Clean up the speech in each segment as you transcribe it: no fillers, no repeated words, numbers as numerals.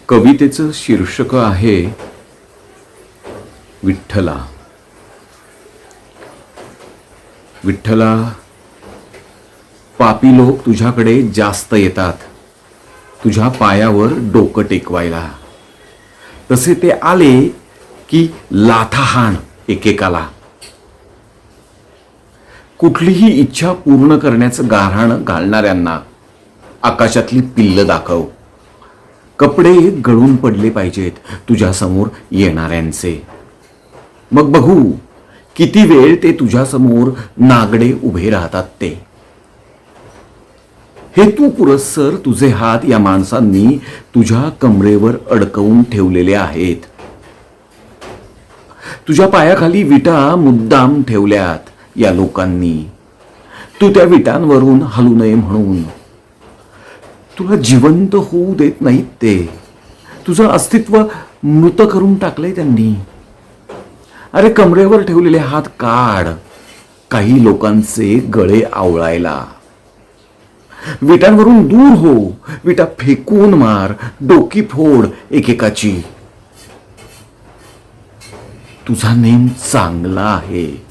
कवितेचं शीर्षक आहे विठ्ठला. विठ्ठला, पापी लोक तुझ्याकडे जास्त येतात तुझ्या पायावर डोकं टेकवायला. तसे ते आले की लाथाहाण एकेकाला. कुठलीही इच्छा पूर्ण करण्याचं गाऱ्हाण घालणाऱ्यांना आकाशातली पिल्ल दाखव. कपडे गळून पडले पाहिजेत तुझ्या समोर येणाऱ्यांचे. मग बघू किती वेळ ते तुझ्या समोर नागडे उभे राहतात ते. हेतू पुरस्सर तुझे हात या माणसांनी तुझ्या कमरेवर अडकवून ठेवलेले आहेत. तुझ्या पायाखाली विटा मुद्दाम ठेवल्यात या लोकांनी, तू त्या विटांवरून हलू नये म्हणून. तुला जिवंत होऊ देत नाहीत ते. तुझं अस्तित्व मृत करून टाकलंय त्यांनी. अरे कमरेवर ठेवलेले हात काढ काही लोकांचे गळे आवळायला. विटांवरून दूर हो. विटा फेकून मार, डोकी फोड एकेकाची. तुझा नेम चांगला आहे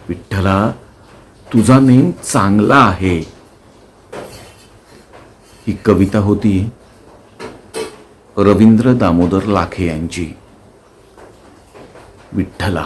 विठ्ठला, तुझा नेम चांगला आहे. ही कविता होती रवींद्र दामोदर लाखे यांची. विठ्ठला.